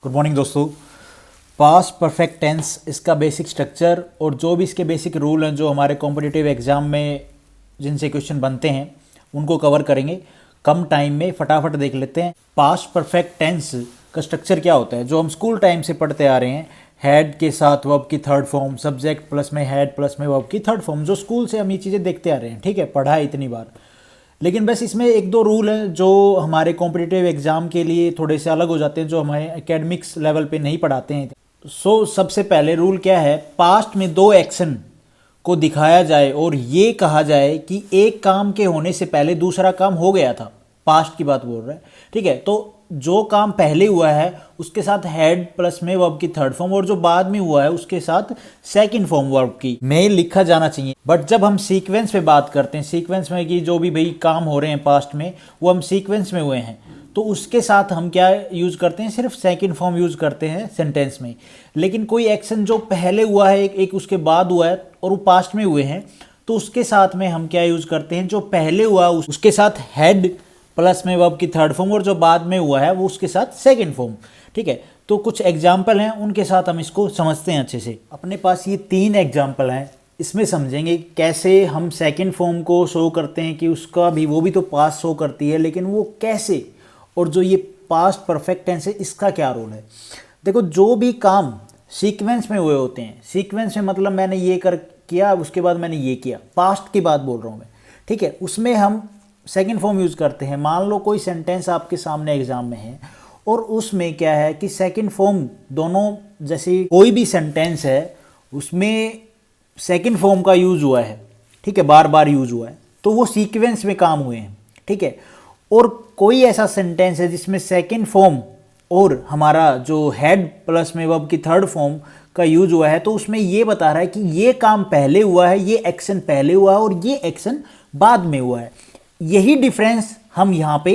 Good morning दोस्तों। Past perfect tense इसका basic structure और जो भी इसके बेसिक रूल हैं जो हमारे कॉम्पिटिटिव एग्जाम में जिनसे क्वेश्चन बनते हैं उनको कवर करेंगे कम टाइम में। फटाफट देख लेते हैं पास्ट परफेक्ट टेंस का स्ट्रक्चर क्या होता है जो हम स्कूल टाइम से पढ़ते आ रहे हैं। हैड के साथ वर्ब की थर्ड फॉर्म, सब्जेक्ट प्लस में हैड प्लस में वर्ब की थर्ड फॉर्म, जो स्कूल से हम ये चीज़ें देखते आ रहे हैं। ठीक है, पढ़ा है इतनी बार, लेकिन बस इसमें एक दो रूल हैं जो हमारे कॉम्पिटिटिव एग्जाम के लिए थोड़े से अलग हो जाते हैं, जो हमारे एकेडमिक्स लेवल पे नहीं पढ़ाते हैं। सबसे पहले रूल क्या है, पास्ट में दो एक्शन को दिखाया जाए और ये कहा जाए कि एक काम के होने से पहले दूसरा काम हो गया था। पास्ट की बात बोल रहा है, ठीक है। तो जो काम पहले हुआ है उसके साथ हैड प्लस में वर्ब की थर्ड फॉर्म, और जो बाद में हुआ है उसके साथ सेकंड फॉर्म वर्ब की में लिखा जाना चाहिए। बट जब हम सीक्वेंस पे बात करते हैं, सीक्वेंस में कि जो भी भाई काम हो रहे हैं पास्ट में वो हम सीक्वेंस में हुए हैं, तो उसके साथ हम क्या यूज़ करते हैं, सिर्फ सेकंड फॉर्म यूज़ करते हैं सेंटेंस में। लेकिन कोई एक्शन जो पहले हुआ है एक उसके बाद हुआ है और वो पास्ट में हुए हैं, तो उसके साथ में हम क्या यूज़ करते हैं, जो पहले हुआ उसके साथ हैड प्लस में वर्ब की थर्ड फॉर्म, और जो बाद में हुआ है वो उसके साथ सेकंड फॉर्म। ठीक है, तो कुछ एग्जाम्पल हैं, उनके साथ हम इसको समझते हैं अच्छे से। अपने पास ये 3 एग्जाम्पल हैं, इसमें समझेंगे कैसे हम सेकंड फॉर्म को शो करते हैं कि उसका भी वो भी तो पास्ट शो करती है, लेकिन वो कैसे, और जो ये पास्ट परफेक्ट टेंस है इसका क्या रोल है। देखो, जो भी काम सीक्वेंस में हुए होते हैं, सीक्वेंस में मतलब मैंने ये कर किया उसके बाद मैंने ये किया, पास्ट की बात बोल रहा हूँ मैं, ठीक है, उसमें हम सेकंड फॉर्म यूज़ करते हैं। मान लो कोई सेंटेंस आपके सामने एग्जाम में है और उसमें क्या है कि सेकंड फॉर्म दोनों, जैसे कोई भी सेंटेंस है उसमें सेकंड फॉर्म का यूज़ हुआ है, ठीक है, बार बार यूज़ हुआ है, तो वो सीक्वेंस में काम हुए हैं। ठीक है, और कोई ऐसा सेंटेंस है जिसमें सेकंड फॉर्म और हमारा जो हैड प्लस में वर्ब की थर्ड फॉर्म का यूज हुआ है, तो उसमें ये बता रहा है कि ये काम पहले हुआ है, ये एक्शन पहले हुआ है और ये एक्शन बाद में हुआ है। यही डिफरेंस हम यहाँ पे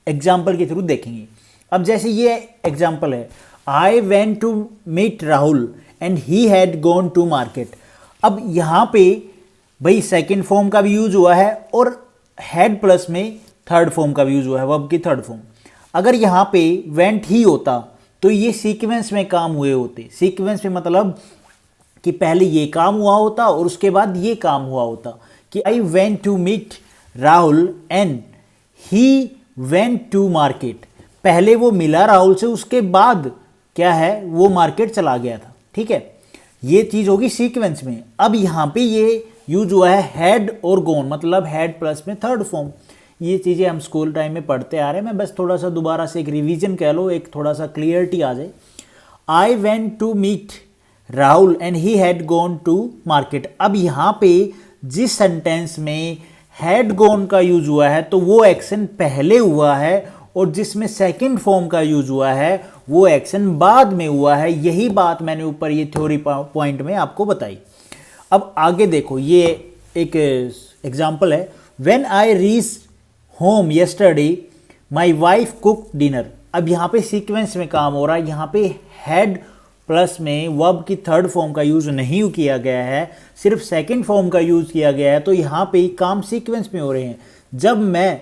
एग्जाम्पल के थ्रू देखेंगे। अब जैसे ये एग्जाम्पल है, I went to meet Rahul and he had gone to market. अब यहाँ पे भाई सेकंड फॉर्म का भी यूज हुआ है और हैड प्लस में थर्ड फॉर्म का भी यूज हुआ है, वर्ब की थर्ड फॉर्म। अगर यहाँ पे वेंट ही होता तो ये सीक्वेंस में काम हुए होते। सीक्वेंस में मतलब कि पहले ये काम हुआ होता और उसके बाद ये काम हुआ होता, कि I went to meet Rahul and he went to market. पहले वो मिला राहुल से, उसके बाद क्या है, वो मार्केट चला गया था। ठीक है, ये चीज़ होगी सीक्वेंस में। अब यहाँ पे ये यूज हुआ है हैड और गॉन, मतलब हैड प्लस में थर्ड फॉर्म। ये चीज़ें हम स्कूल टाइम में पढ़ते आ रहे हैं, मैं बस थोड़ा सा दोबारा से एक रिवीजन कह लो, एक थोड़ा सा क्लियरिटी आ जाए। I went to meet Rahul and he had gone to market. अब यहाँ पे जिस सेंटेंस में हैड गॉन का यूज हुआ है तो वो एक्शन पहले हुआ है, और जिसमें सेकंड फॉर्म का यूज हुआ है वो एक्शन बाद में हुआ है। यही बात मैंने ऊपर ये थ्योरी पॉइंट में आपको बताई। अब आगे देखो, ये एक एग्जांपल है, when I reach home yesterday my wife cook dinner. अब यहाँ पे सीक्वेंस में काम हो रहा है, यहाँ पे हैड प्लस में वर्ब की थर्ड फॉर्म का यूज़ नहीं किया गया है, सिर्फ सेकंड फॉर्म का यूज़ किया गया है, तो यहाँ पे काम सीक्वेंस में हो रहे हैं। जब मैं,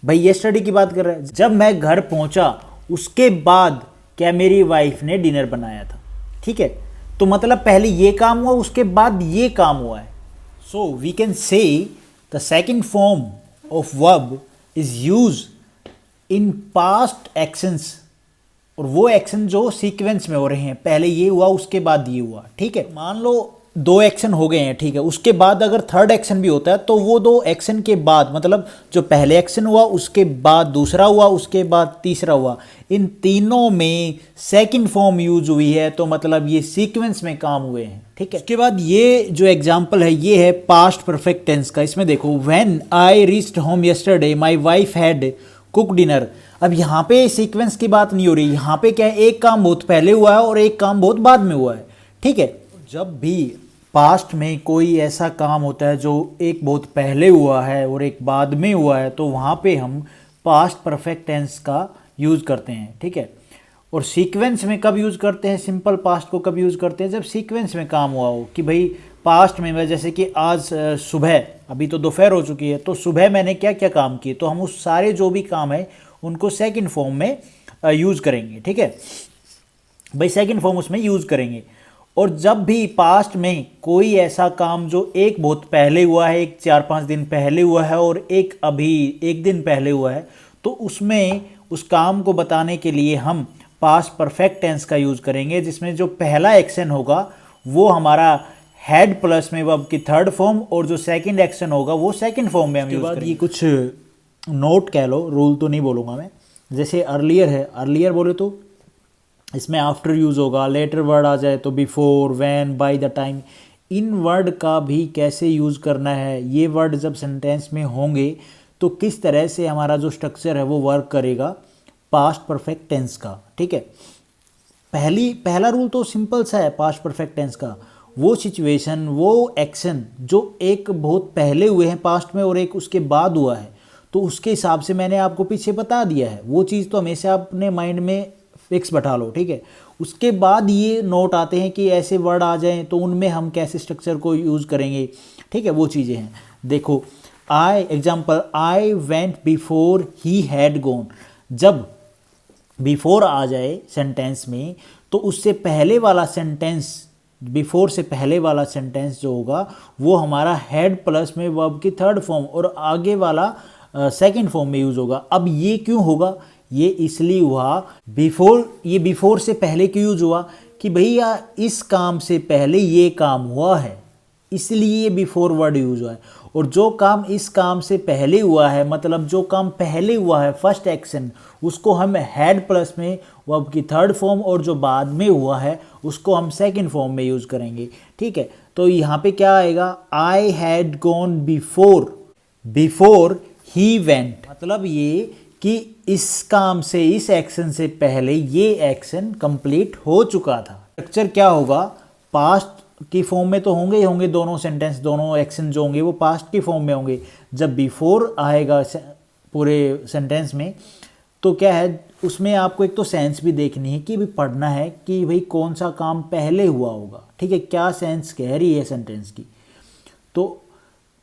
भाई येस्टरडे की बात कर रहा है, जब मैं घर पहुँचा उसके बाद क्या मेरी वाइफ ने डिनर बनाया था। ठीक है, तो मतलब पहले ये काम हुआ उसके बाद ये काम हुआ है। So we can say the second form of verb is used in past actions, और वो एक्शन जो सीक्वेंस में हो रहे हैं, पहले ये हुआ उसके बाद ये हुआ। ठीक है, मान लो 2 एक्शन हो गए हैं, ठीक है, उसके बाद अगर थर्ड एक्शन भी होता है तो वो 2 एक्शन के बाद, मतलब जो पहले एक्शन हुआ उसके बाद दूसरा हुआ उसके बाद तीसरा हुआ, इन तीनों में सेकंड फॉर्म यूज हुई है, तो मतलब ये सीक्वेंस में काम हुए हैं। ठीक है, उसके बाद ये जो एग्जांपल है ये है पास्ट परफेक्ट टेंस का। इसमें देखो, when I reached home yesterday my wife had cook dinner. अब यहाँ पे सीक्वेंस की बात नहीं हो रही, यहाँ पे क्या है, एक काम बहुत पहले हुआ है और एक काम बहुत बाद में हुआ है। ठीक है, जब भी पास्ट में कोई ऐसा काम होता है जो एक बहुत पहले हुआ है और एक बाद में हुआ है, तो वहाँ पे हम पास्ट परफेक्ट टेंस का यूज़ करते हैं। ठीक है, और सीक्वेंस में कब यूज़ करते हैं, सिंपल पास्ट को कब यूज़ करते हैं, जब सीक्वेंस में काम हुआ हो, कि भाई पास्ट में मैं, जैसे कि आज सुबह, अभी तो दोपहर हो चुकी है, तो सुबह मैंने क्या क्या काम किए, तो हम उस सारे जो भी काम है उनको सेकंड फॉर्म में यूज़ करेंगे। ठीक है, भाई सेकंड फॉर्म उसमें यूज़ करेंगे। और जब भी पास्ट में कोई ऐसा काम जो एक बहुत पहले हुआ है, एक 4-5 दिन पहले हुआ है और एक अभी 1 दिन पहले हुआ है, तो उसमें उस काम को बताने के लिए हम पास्ट परफेक्ट टेंस का यूज़ करेंगे, जिसमें जो पहला एक्शन होगा वो हमारा हैड प्लस में वर्ब की थर्ड फॉर्म और जो सेकंड एक्शन होगा वो सेकंड फॉर्म में हम यूज़ करेंगे। ये कुछ नोट कह लो, रूल तो नहीं बोलूँगा मैं। जैसे अर्लियर है, अर्लियर बोले तो इसमें आफ्टर यूज़ होगा, लेटर वर्ड आ जाए तो before, when, bye the time. In word का भी कैसे यूज़ करना है, ये वर्ड जब सेंटेंस में होंगे तो किस तरह से हमारा जो स्ट्रक्चर है वो वर्क करेगा पास्ट परफेक्ट टेंस का। ठीक है, पहला रूल तो सिंपल सा है पास्ट परफेक्ट टेंस का, वो सिचुएशन, वो एक्शन जो एक बहुत पहले हुए हैं पास्ट में और एक उसके बाद हुआ है, तो उसके हिसाब से मैंने आपको पीछे बता दिया है। वो चीज़ तो हमेशा अपने माइंड में फिक्स बैठा लो। ठीक है, उसके बाद ये नोट आते हैं कि ऐसे वर्ड आ जाएं तो उनमें हम कैसे स्ट्रक्चर को यूज़ करेंगे। ठीक है, वो चीज़ें हैं। देखो example, I went before he had gone. जब बिफोर आ जाए सेंटेंस में तो उससे पहले वाला सेंटेंस, बिफोर से पहले वाला सेंटेंस जो होगा वो हमारा हैड प्लस में वर्ब की थर्ड फॉर्म और आगे वाला सेकंड फॉर्म में यूज़ होगा। अब ये क्यों होगा, ये इसलिए हुआ बिफोर, ये बिफोर से पहले क्यों यूज हुआ कि भैया इस काम से पहले ये काम हुआ है, इसलिए ये बिफोर वर्ड यूज हुआ है। और जो काम इस काम से पहले हुआ है, मतलब जो काम पहले हुआ है फर्स्ट एक्शन, उसको हम हैड प्लस में वर्ब की थर्ड फॉर्म और जो बाद में हुआ है उसको हम सेकंड फॉर्म में यूज करेंगे। ठीक है, तो यहाँ पे क्या आएगा, I had gone before, before he went, मतलब ये कि इस काम से, इस एक्शन से पहले ये एक्शन कंप्लीट हो चुका था। स्ट्रक्चर क्या होगा, पास्ट की फॉर्म में तो होंगे ही होंगे दोनों सेंटेंस, दोनों एक्शन जो होंगे वो पास्ट की फॉर्म में होंगे। जब बिफोर आएगा पूरे सेंटेंस में तो क्या है, उसमें आपको एक तो सेंस भी देखनी है कि भी पढ़ना है कि भाई कौन सा काम पहले हुआ होगा। ठीक है, क्या सेंस कह रही है सेंटेंस की। तो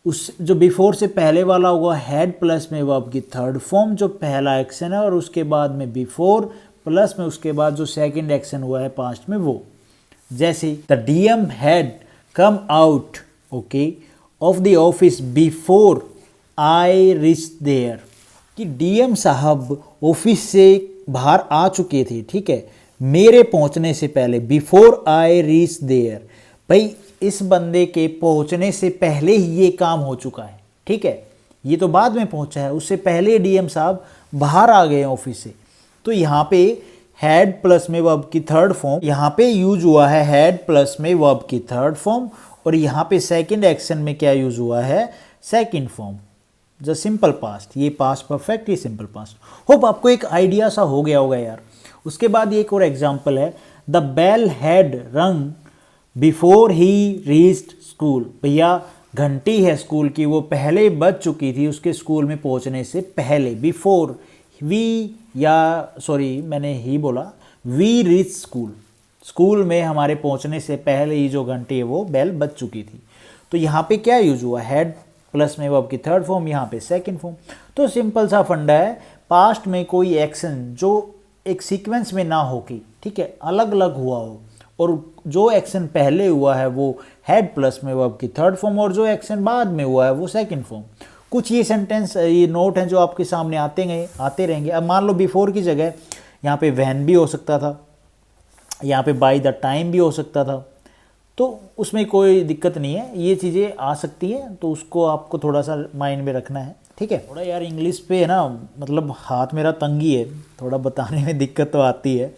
उस जो बिफोर से पहले वाला होगा हैड प्लस में वर्ब की थर्ड फॉर्म, जो पहला एक्शन है, और उसके बाद में बिफोर प्लस में उसके बाद जो सेकंड एक्शन हुआ है पास्ट में वो। जैसे the DM had come out okay of the office before I reach there, कि डीएम साहब ऑफिस से बाहर आ चुके थे, ठीक है, मेरे पहुंचने से पहले, बिफोर आई रीच देयर। भाई इस बंदे के पहुंचने से पहले ही ये काम हो चुका है। ठीक है, ये तो बाद में पहुंचा है, उससे पहले डीएम साहब बाहर आ गए ऑफिस से। तो यहाँ पे हैड प्लस में वर्ब की थर्ड फॉर्म, यहाँ पे यूज हुआ है हैड प्लस में वर्ब की थर्ड फॉर्म, और यहाँ पे सेकंड एक्शन में क्या यूज हुआ है, second form, the simple past. ये पास्ट परफेक्ट, ये सिंपल पास्ट। होप आपको एक आइडिया सा हो गया होगा यार। उसके बाद एक और एग्जाम्पल है, द बेल हैड रंग बिफोर ही रीच्ड स्कूल। भैया घंटी है स्कूल की, वो पहले बज चुकी थी उसके स्कूल में पहुंचने से पहले, बिफोर वी, या सॉरी मैंने ही बोला, वी रीच स्कूल, स्कूल में हमारे पहुंचने से पहले ही जो घंटी है वो बेल बज चुकी थी। तो यहाँ पे क्या यूज हुआ, हैड प्लस में वर्ब की थर्ड फॉर्म, यहाँ पे सेकंड फॉर्म। तो सिंपल सा फंडा है, पास्ट में कोई एक्शन जो एक सीक्वेंस में ना हो कि, ठीक है, अलग अलग हुआ हो, और जो एक्शन पहले हुआ है वो हैड प्लस में वर्ब की थर्ड फॉर्म, और जो एक्शन बाद में हुआ है वो सेकंड फॉर्म। कुछ ये सेंटेंस, ये नोट हैं जो आपके सामने आते रहेंगे। अब मान लो बिफोर की जगह यहाँ पे व्हेन भी हो सकता था, यहाँ पे बाय द टाइम भी हो सकता था, तो उसमें कोई दिक्कत नहीं है, ये चीज़ें आ सकती हैं, तो उसको आपको थोड़ा सा माइंड में रखना है। ठीक है, थोड़ा यार इंग्लिश पे है ना, मतलब हाथ मेरा तंगी है, थोड़ा बताने में दिक्कत तो आती है।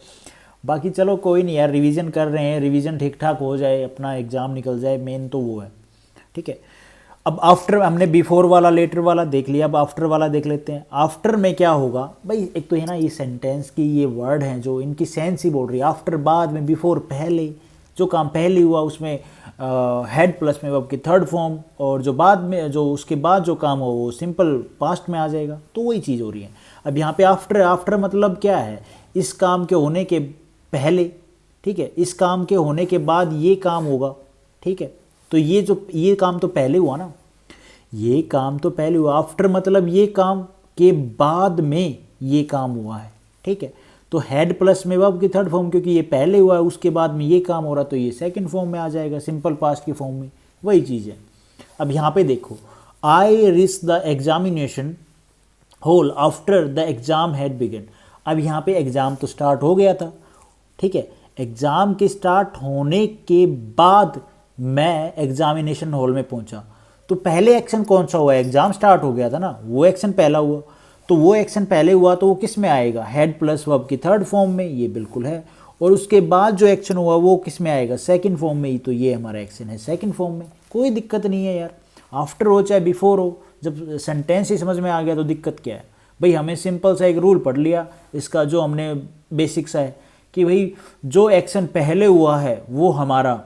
बाकी चलो कोई नहीं यार, रिवीजन कर रहे हैं, रिवीजन ठीक ठाक हो जाए, अपना एग्ज़ाम निकल जाए, मेन तो वो है। ठीक है, अब आफ्टर, हमने बिफोर वाला लेटर वाला देख लिया, अब आफ्टर वाला देख लेते हैं। आफ्टर में क्या होगा भाई, एक तो है ना ये सेंटेंस की ये वर्ड हैं जो इनकी सेंस ही बोल रही है। आफ्टर बाद में, बिफोर पहले, जो काम पहले हुआ उसमें हैड प्लस में वर्ब की थर्ड फॉर्म, और जो बाद में, जो उसके बाद जो काम हो वो सिंपल पास्ट में आ जाएगा। तो वही चीज़ हो रही है। अब यहाँ पे आफ्टर, आफ्टर मतलब क्या है, इस काम के होने के पहले, ठीक है, इस काम के होने के बाद ये काम होगा। ठीक है, तो ये काम तो पहले हुआ ना, ये काम तो पहले हुआ। आफ्टर मतलब ये काम के बाद में ये काम हुआ है। ठीक है, तो हैड प्लस में वर्ब की थर्ड फॉर्म, क्योंकि ये पहले हुआ है उसके बाद में ये काम हो रहा तो ये सेकंड फॉर्म में आ जाएगा, सिंपल पास्ट की फॉर्म में, वही चीज़ है। अब यहाँ पे देखो, I reached the examination hall after the exam had begun. अब यहाँ पे एग्ज़ाम तो स्टार्ट हो गया था, ठीक है, एग्ज़ाम के स्टार्ट होने के बाद मैं एग्जामिनेशन हॉल में पहुँचा, तो पहले एक्शन कौन सा हुआ, एग्ज़ाम स्टार्ट हो गया था ना, वो एक्शन पहला हुआ, तो वो एक्शन पहले हुआ तो वो किस में आएगा, हेड प्लस वर्ब की थर्ड फॉर्म में, ये बिल्कुल है। और उसके बाद जो एक्शन हुआ वो किस में आएगा, सेकंड फॉर्म में ही, तो ये हमारा एक्शन है सेकंड फॉर्म में, कोई दिक्कत नहीं है यार। आफ्टर हो चाहे बिफोर हो, जब सेंटेंस ही समझ में आ गया तो दिक्कत क्या है भाई। हमें सिंपल सा एक रूल पढ़ लिया इसका, जो हमने बेसिक सा है कि भाई जो एक्शन पहले हुआ है वो हमारा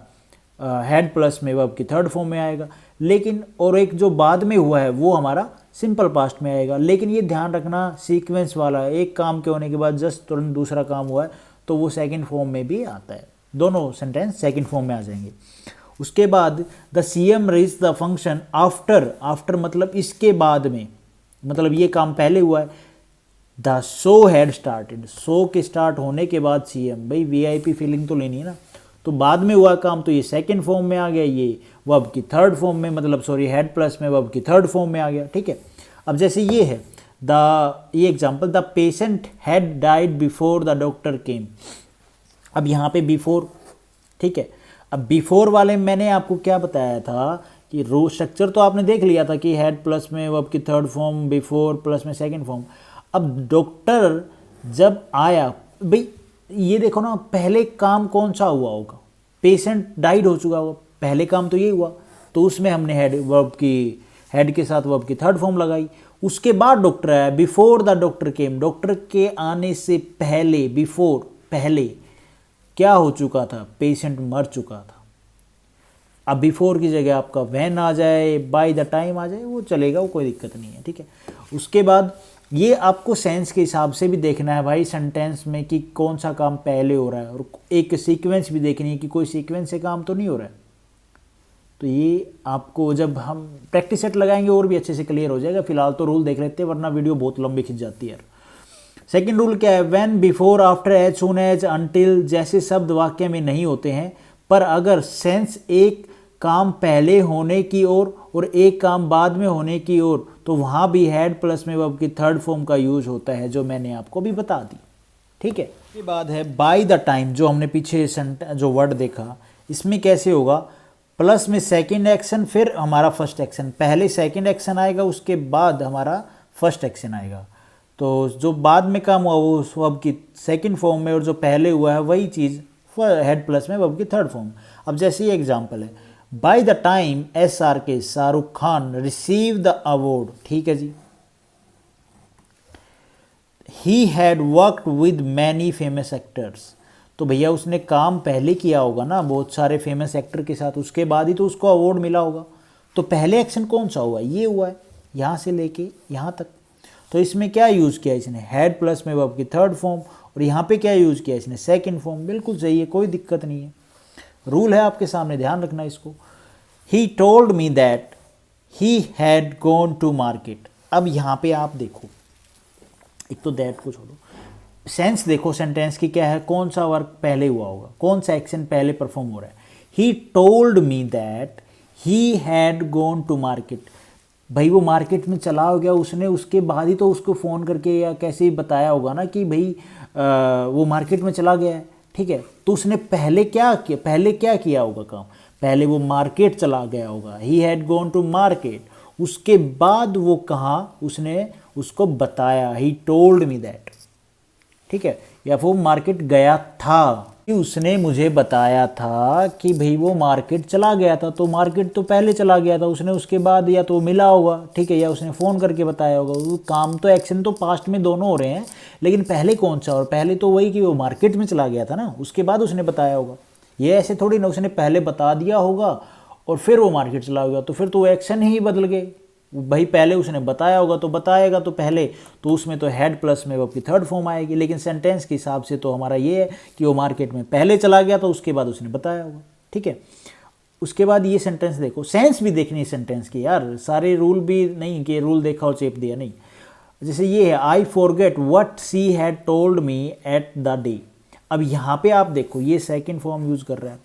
हेड प्लस में वर्ब की थर्ड फॉर्म में आएगा, लेकिन और एक जो बाद में हुआ है वो हमारा सिंपल पास्ट में आएगा। लेकिन ये ध्यान रखना सीक्वेंस वाला है, एक काम के होने के बाद जस्ट तुरंत दूसरा काम हुआ है तो वो सेकंड फॉर्म में भी आता है, दोनों सेंटेंस सेकंड फॉर्म में आ जाएंगे। उसके बाद the CM reach the function after, after मतलब इसके बाद में, मतलब ये काम पहले हुआ है। The show had started, show के स्टार्ट होने के बाद सीएम, भाई वीआईपी फीलिंग तो लेनी है ना, तो बाद में हुआ काम तो ये सेकंड फॉर्म में आ गया, ये वर्ब की थर्ड फॉर्म में, मतलब सॉरी हेड प्लस में वर्ब की थर्ड फॉर्म में आ गया, ठीक है। अब जैसे ये है ये example, the patient had died before the doctor केम। अब यहाँ पे बिफोर, ठीक है, अब बिफोर वाले मैंने आपको क्या बताया था कि रो स्ट्रक्चर तो आपने देख लिया था कि हेड प्लस में वर्ब की थर्ड फॉर्म, बिफोर प्लस में सेकंड फॉर्म। अब डॉक्टर जब आया, भाई ये देखो ना, पहले काम कौन सा हुआ होगा, पेशेंट डाइड हो चुका होगा, पहले काम तो ये हुआ, तो उसमें हमने हेड के साथ वर्ब की थर्ड फॉर्म लगाई। उसके बाद डॉक्टर आया, before the doctor came, doctor के आने से पहले, बिफोर पहले क्या हो चुका था, पेशेंट मर चुका था। अब बिफोर की जगह आपका व्हेन आ जाए, बाय द टाइम आ जाए, वो चलेगा, वो कोई दिक्कत नहीं है, ठीक है। उसके बाद ये आपको सेंस के हिसाब से भी देखना है भाई सेंटेंस में कि कौन सा काम पहले हो रहा है, और एक सीक्वेंस भी देखनी है कि कोई सीक्वेंस से काम तो नहीं हो रहा है। तो ये आपको जब हम प्रैक्टिस सेट लगाएंगे और भी अच्छे से क्लियर हो जाएगा। फिलहाल तो रूल देख लेते हैं वरना वीडियो बहुत लंबी खिंच जाती है यार। सेकंड रूल क्या है, when, before, after, as soon as, until जैसे शब्द वाक्य में नहीं होते हैं, पर अगर सेंस एक काम पहले होने की ओर और एक काम बाद में होने की ओर, तो वहाँ भी हेड प्लस में वर्ब की थर्ड फॉर्म का यूज होता है, जो मैंने आपको भी बता दी, ठीक है। ये बात है बाय द टाइम, जो हमने पीछे जो वर्ड देखा, इसमें कैसे होगा, प्लस में सेकंड एक्शन फिर हमारा फर्स्ट एक्शन, पहले सेकंड एक्शन आएगा उसके बाद हमारा फर्स्ट एक्शन आएगा। तो जो बाद में काम हुआ वो वर्ब की सेकंड फॉर्म में, और जो पहले हुआ है वही चीज़ हेड प्लस में वर्ब की थर्ड फॉर्म। अब जैसे ये एग्जांपल है, by the time SRK Shahrukh Khan receive the award, ठीक है जी, he had worked with many famous actors, तो भैया उसने काम पहले किया होगा ना बहुत सारे फेमस एक्टर के साथ, उसके बाद ही तो उसको अवार्ड मिला होगा। तो पहले एक्शन कौन सा हुआ, ये हुआ है, यहाँ से लेके यहाँ तक। तो इसमें क्या यूज़ किया इसने, हेड प्लस में वर्ब की थर्ड फॉर्म, और यहाँ पे क्या यूज़ किया इसने, सेकंड फॉर्म। बिल्कुल सही है, कोई दिक्कत नहीं है, रूल है आपके सामने, ध्यान रखना इसको। He told me that he had gone to market. अब यहाँ पे आप देखो, एक तो दैट को छोड़ो, सेंस देखो सेंटेंस की क्या है, कौन सा वर्क पहले हुआ होगा, कौन सा एक्शन पहले परफॉर्म हो रहा है। He told me that he had gone to market, भाई वो मार्केट में चला हो गया, उसने उसके बाद ही तो उसको फ़ोन करके या कैसे ही बताया होगा ना कि भाई वो मार्केट में चला गया है, ठीक है। तो उसने पहले क्या किया होगा काम, पहले वो मार्केट चला गया होगा, he had gone to market, उसके बाद वो कहा, उसने उसको बताया, ही टोल्ड मी दैट, ठीक है। या वो मार्केट गया था, उसने मुझे बताया था कि भाई वो मार्केट चला गया था, तो मार्केट तो पहले चला गया था, उसने उसके बाद या तो मिला होगा, ठीक है, या उसने फ़ोन करके बताया होगा। वो काम तो एक्शन तो पास्ट में दोनों हो रहे हैं, लेकिन पहले कौन सा, और पहले तो वही कि वो मार्केट में चला गया था ना, उसके बाद उसने बताया होगा। ये ऐसे थोड़ी ना उसने पहले बता दिया होगा और फिर वो मार्केट चला गया, तो फिर तो वो एक्शन ही बदल गए। भाई पहले उसने बताया होगा तो बताएगा तो पहले, तो उसमें तो हेड प्लस में वर्ब की थर्ड फॉर्म आएगी, लेकिन सेंटेंस के हिसाब से तो हमारा ये है कि वो मार्केट में पहले चला गया तो उसके बाद उसने बताया होगा, ठीक है। उसके बाद ये सेंटेंस देखो, सेंस भी देखनी है सेंटेंस की यार, सारे रूल भी नहीं कि रूल देखा और चेप दिया, नहीं। जैसे ये है I forget what C had told me at the day. अब यहाँ पे आप देखो ये सेकंड फॉर्म यूज कर रहा है,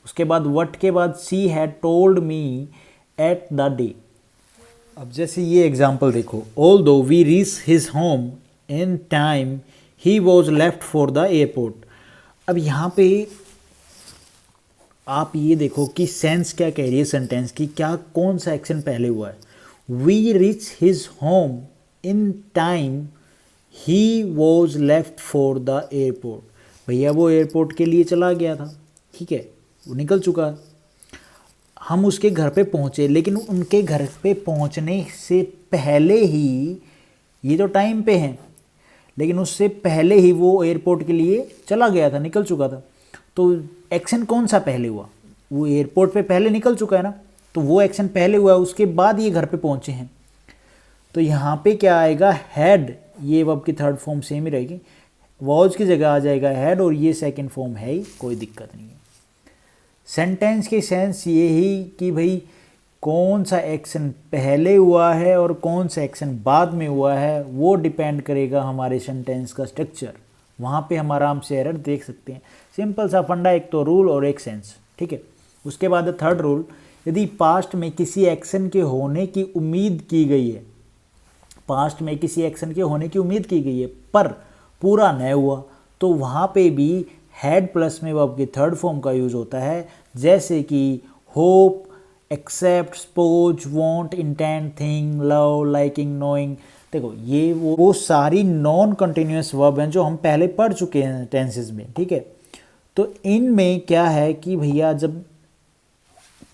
उसके बाद व्हाट के बाद she had told me at the day. अब जैसे ये एग्जाम्पल देखो, although we reach his home in time he was left for the airport. अब यहाँ पे आप ये देखो कि सेंस क्या कह रही है सेंटेंस की, क्या कौन सा एक्शन पहले हुआ है। We reach his home in time he was left for the airport. भैया वो एयरपोर्ट के लिए चला गया था, ठीक है, वो निकल चुका है। हम उसके घर पे पहुँचे, लेकिन उनके घर पे पहुँचने से पहले ही, ये तो टाइम पे हैं, लेकिन उससे पहले ही वो एयरपोर्ट के लिए चला गया था, निकल चुका था। तो एक्शन कौन सा पहले हुआ? वो एयरपोर्ट पे पहले निकल चुका है ना, तो वो एक्शन पहले हुआ, उसके बाद ये घर पे पहुँचे हैं। तो यहाँ पे क्या आएगा, हैड। ये वर्ब की थर्ड फॉर्म सेम ही रहेगी, वॉज की जगह आ जाएगा हैड, और ये सेकंड फॉर्म है ही, कोई दिक्कत नहीं है। सेंटेंस की सेंस ये ही कि भाई कौन सा एक्शन पहले हुआ है और कौन सा एक्शन बाद में हुआ है, वो डिपेंड करेगा हमारे सेंटेंस का स्ट्रक्चर। वहाँ पे हम आराम से एरर देख सकते हैं। सिंपल सा फंडा, एक तो रूल और एक सेंस, ठीक है। उसके बाद थर्ड रूल, यदि पास्ट में किसी एक्शन के होने की उम्मीद की गई है, पास्ट में किसी एक्शन के होने की उम्मीद की गई है पर पूरा न हुआ, तो वहाँ पे भी हैड प्लस में वर्ब की थर्ड फॉर्म का यूज़ होता है। जैसे कि hope, except, suppose, want, intent, think, love, liking, knowing. देखो ये वो सारी नॉन कंटिन्यूअस वर्ब हैं जो हम पहले पढ़ चुके हैं टेंसेस में, ठीक है। तो इनमें क्या है कि भैया जब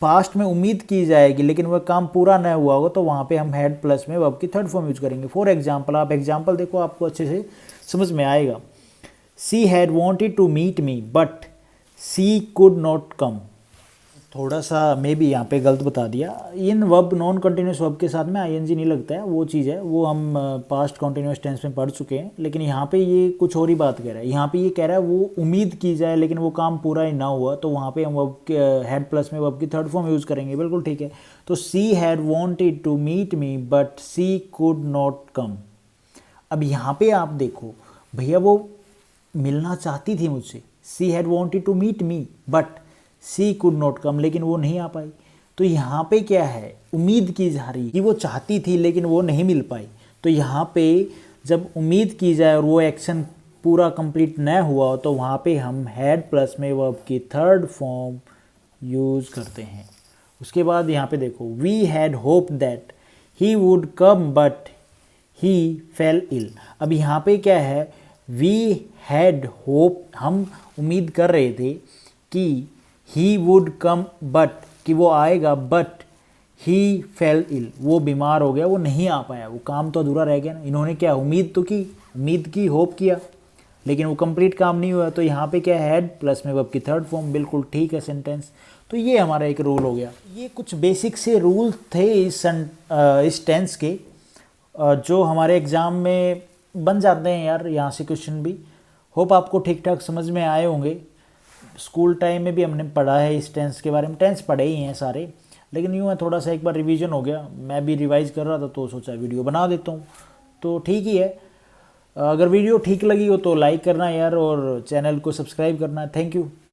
पास्ट में उम्मीद की जाएगी लेकिन वह काम पूरा न हुआ होगा, तो वहाँ पे हम हैड प्लस में वर्ब की थर्ड फॉर्म यूज करेंगे। फॉर एग्जाम्पल, आप एग्जाम्पल देखो, आपको अच्छे से समझ में आएगा। She had wanted to meet me but she could not come. थोड़ा सा मे बी यहाँ पे गलत बता दिया। इन वर्ब नॉन कंटिन्यूस वर्ब के साथ में आईएनजी नहीं लगता है, वो चीज़ है, वो हम पास्ट कंटिन्यूस टेंस में पढ़ चुके हैं। लेकिन यहाँ पे ये कुछ और ही बात कह रहा है। यहाँ पे ये कह रहा है वो उम्मीद की जाए लेकिन वो काम पूरा ही ना हुआ, तो वहाँ पे हम वर्ब हैड प्लस में वर्ब की थर्ड फॉर्म यूज़ करेंगे। बिल्कुल ठीक है। तो she had wanted to meet me but she could not come. अब यहाँ पे आप देखो भैया वो मिलना चाहती थी मुझसे, she had wanted to meet me but she could not come, लेकिन वो नहीं आ पाई। तो यहाँ पे क्या है, उम्मीद की जा रही कि वो चाहती थी लेकिन वो नहीं मिल पाई। तो यहाँ पे जब उम्मीद की जाए और वो एक्शन पूरा कंप्लीट न हुआ, तो वहाँ पे हम हैड प्लस में वर्ब की थर्ड फॉर्म यूज़ करते हैं। उसके बाद यहाँ पे देखो, we had hope that he would come but he fell ill. अब यहाँ पे क्या है, वी हैड होप, हम उम्मीद कर रहे थे कि ही वुड कम बट, कि वो आएगा, बट ही फेल इल, वो बीमार हो गया, वो नहीं आ पाया, वो काम तो अधूरा रह गया ना। इन्होंने क्या उम्मीद तो की, उम्मीद की, होप किया, लेकिन वो कंप्लीट काम नहीं हुआ। तो यहाँ पे क्या है, हैड प्लस में वर्ब की थर्ड फॉर्म। बिल्कुल ठीक है सेंटेंस। तो ये हमारा एक रूल हो गया। ये कुछ बेसिक से रूल थे इस टेंस के, जो हमारे एग्ज़ाम में बन जाते हैं यार, यहाँ से क्वेश्चन भी। होप आपको ठीक ठाक समझ में आए होंगे। स्कूल टाइम में भी हमने पढ़ा है इस टेंस के बारे में, टेंस पढ़े ही हैं सारे, लेकिन यूँ है थोड़ा सा एक बार रिवीजन हो गया। मैं भी रिवाइज़ कर रहा था तो सोचा वीडियो बना देता हूँ, तो ठीक ही है। अगर वीडियो ठीक लगी हो तो लाइक करना यार, और चैनल को सब्सक्राइब करना। Thank you.